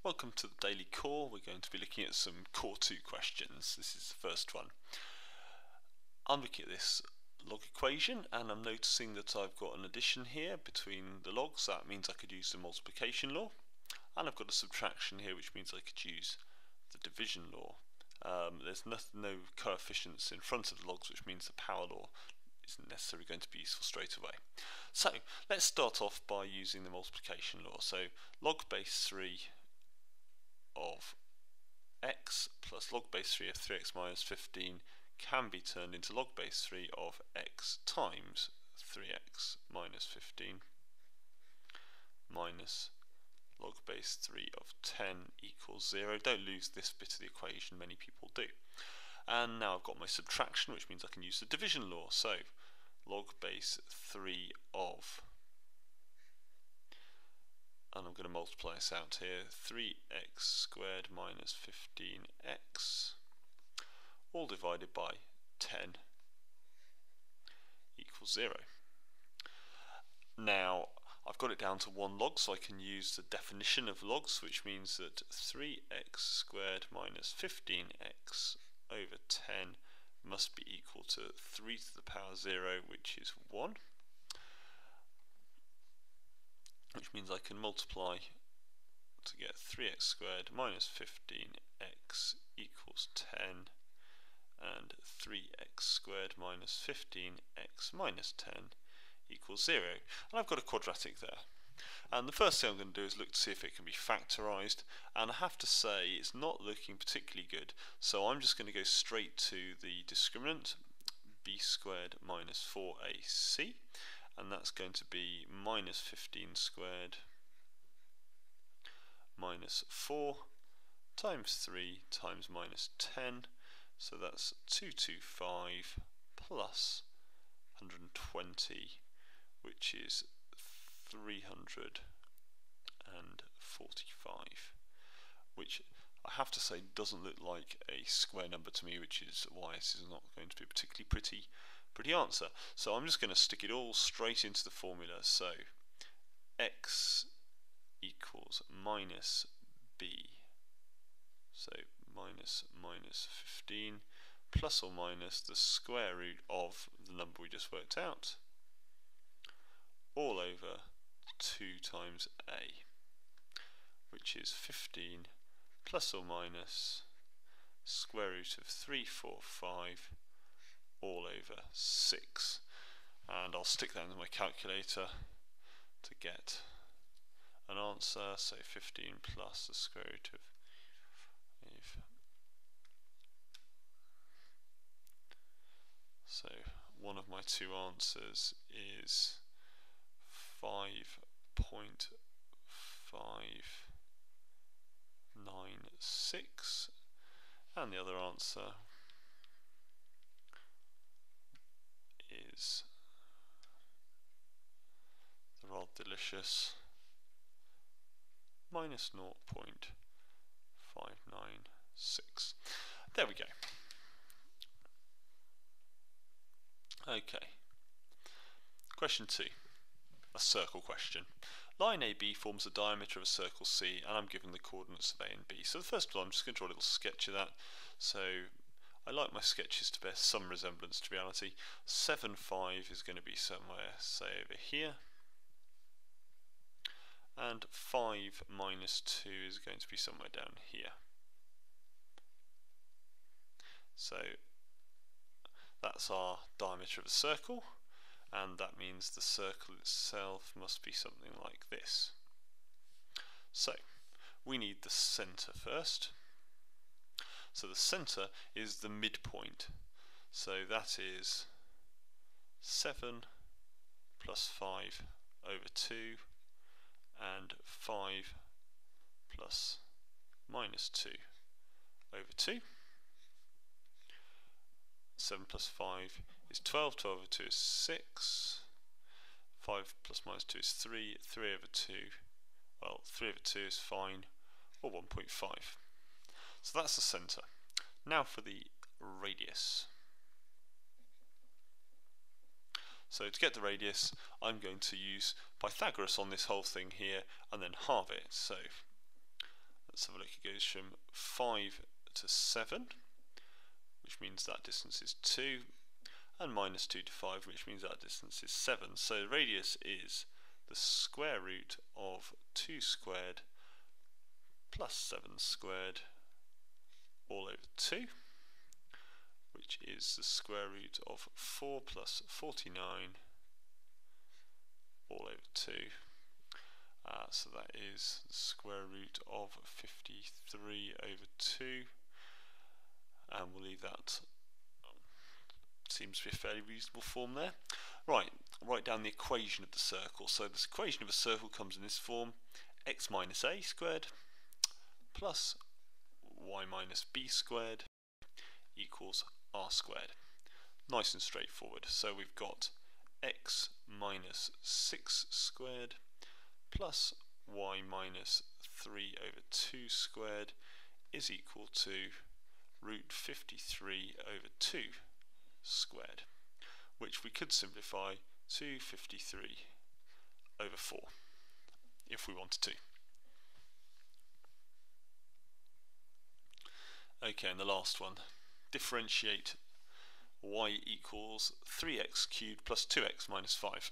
Welcome to the Daily Core. We're going to be looking at some Core 2 questions. This is the first one. I'm looking at this log equation and I'm noticing that I've got an addition here between the logs. That means I could use the multiplication law. And I've got a subtraction here, which means I could use the division law. There's no coefficients in front of the logs, which means the power law isn't necessarily going to be useful straight away. So let's start off by using the multiplication law. So log base 3 of x plus log base 3 of 3x minus 15 can be turned into log base 3 of x times 3x minus 15 minus log base 3 of 10 equals 0. Don't lose this bit of the equation, many people do. And now I've got my subtraction, which means I can use the division law. So log base 3 of, and I'm going to multiply this out here, 3x squared minus 15x, all divided by 10 equals 0. Now, I've got it down to one log, so I can use the definition of logs, which means that 3x squared minus 15x over 10 must be equal to 3 to the power 0, which is 1. Which means I can multiply to get 3x squared minus 15x equals 10, and 3x squared minus 15x minus 10 equals 0. And I've got a quadratic there. And the first thing I'm going to do is look to see if it can be factorised, and I have to say it's not looking particularly good, so I'm just going to go straight to the discriminant, b squared minus 4ac, and that's going to be minus 15 squared minus 4 times 3 times minus 10, so that's 225 plus 120, which is 345, which I have to say doesn't look like a square number to me, which is why this is not going to be a particularly pretty answer. So I'm just going to stick it all straight into the formula. So x equals minus b, so minus 15 plus or minus the square root of the number we just worked out, all over 2 times a, which is 15 plus or minus square root of 345 all over 6. And I'll stick that into my calculator to get an answer. So 15 plus the square root of 5. So one of my two answers is 5.596, and the other answer is the rather delicious minus 0.596. There we go. Okay. Question 2. A circle question. Line AB forms the diameter of a circle C, and I'm given the coordinates of A and B. So first of all, I'm just going to draw a little sketch of that. So I like my sketches to bear some resemblance to reality. 7, 5 is going to be somewhere, say, over here. And 5 minus 2 is going to be somewhere down here. So that's our diameter of a circle, and that means the circle itself must be something like this. So we need the centre first. So the centre is the midpoint. So that is 7 plus 5 over 2 and 5 plus minus 2 over 2. 7 plus 5 is 12, 12 over 2 is 6, 5 plus minus 2 is 3, 3 over 2, well 3 over 2 is fine, or 1.5. So that's the centre. Now for the radius. So to get the radius, I'm going to use Pythagoras on this whole thing here and then halve it. So let's have a look. It goes from 5 to 7, which means that distance is 2, and minus 2 to 5, which means that distance is 7. So the radius is the square root of 2 squared plus 7 squared all over 2, which is the square root of 4 plus 49 all over 2. So that is the square root of 53 over 2, and we'll leave that. Seems to be a fairly reasonable form there. Right, write down the equation of the circle. So this equation of a circle comes in this form: x minus a squared plus y minus b squared equals r squared. Nice and straightforward. So we've got x minus 6 squared plus y minus 3 over 2 squared is equal to root 53 over 2 squared, which we could simplify to 53 over 4 if we wanted to. Okay, and the last one, differentiate y equals 3x cubed plus 2x minus 5.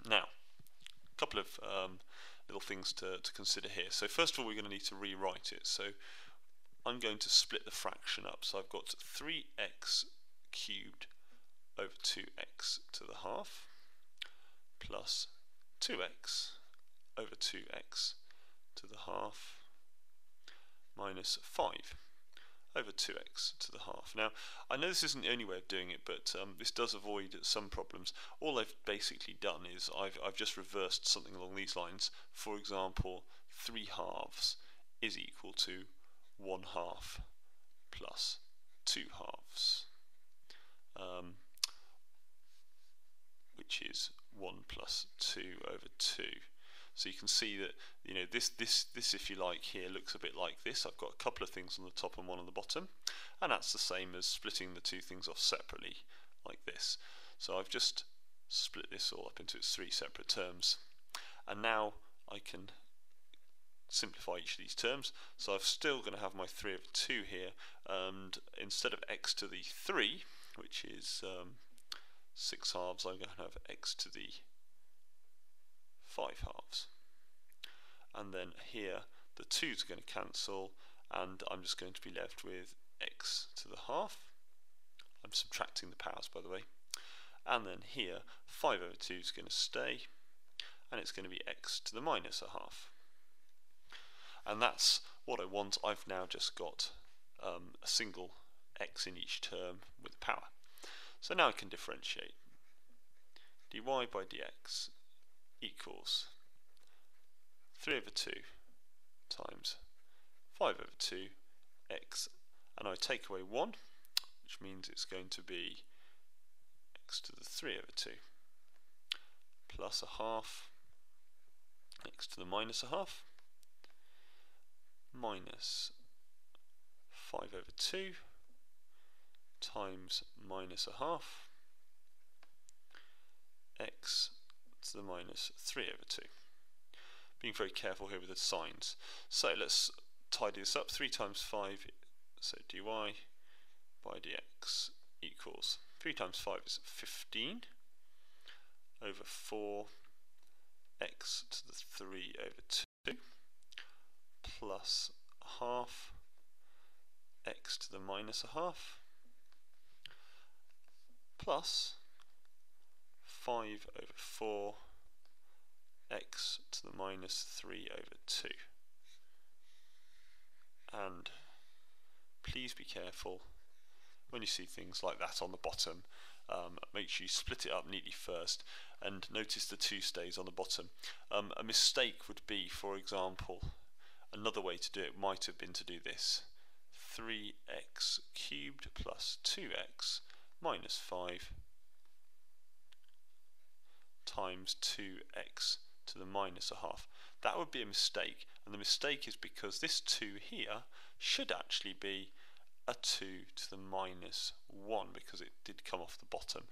Now, a couple of little things to consider here. So first of all, we're going to need to rewrite it. So I'm going to split the fraction up. So I've got 3x cubed over 2x to the half plus 2x over 2x to the half minus 5 over 2x to the half. Now, I know this isn't the only way of doing it, but this does avoid some problems. All I've basically done is I've just reversed something along these lines. For example, 3 halves is equal to 1 half plus 2 halves, which is 1 plus 2 over 2. So you can see that, you know, this if you like here looks a bit like this. I've got a couple of things on the top and one on the bottom, and that's the same as splitting the two things off separately like this. So I've just split this all up into its 3 separate terms, and now I can simplify each of these terms. So I'm still going to have my 3 over 2 here, and instead of x to the 3, which is 6 halves, I'm going to have x to the 5 halves. And then here the 2's are going to cancel, and I'm just going to be left with x to the half. I'm subtracting the powers, by the way. And then here 5 over 2 is going to stay, and it's going to be x to the minus a half. And that's what I want. I've now just got a single x in each term with the power. So now I can differentiate. dy by dx equals 3 over 2 times 5 over 2 x, and I take away 1, which means it's going to be x to the 3 over 2 plus a half x to the minus a half minus 5 over 2 times minus a half x to the minus 3 over 2. Being very careful here with the signs. So let's tidy this up. 3 times 5, so dy by dx equals 3 times 5 is 15 over 4 x to the 3 over 2 plus a half x to the minus a half plus 5 over 4 x to the minus 3 over 2. And please be careful when you see things like that on the bottom. Make sure you split it up neatly first, and notice the 2 stays on the bottom. A mistake would be, for example, another way to do it might have been to do this: 3x cubed plus 2x minus 5 times 2x to the minus a half. That would be a mistake, and the mistake is because this 2 here should actually be a 2 to the minus 1, because it did come off the bottom.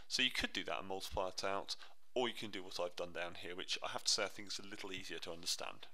So you could do that and multiply it out, or you can do what I've done down here, which I have to say I think is a little easier to understand.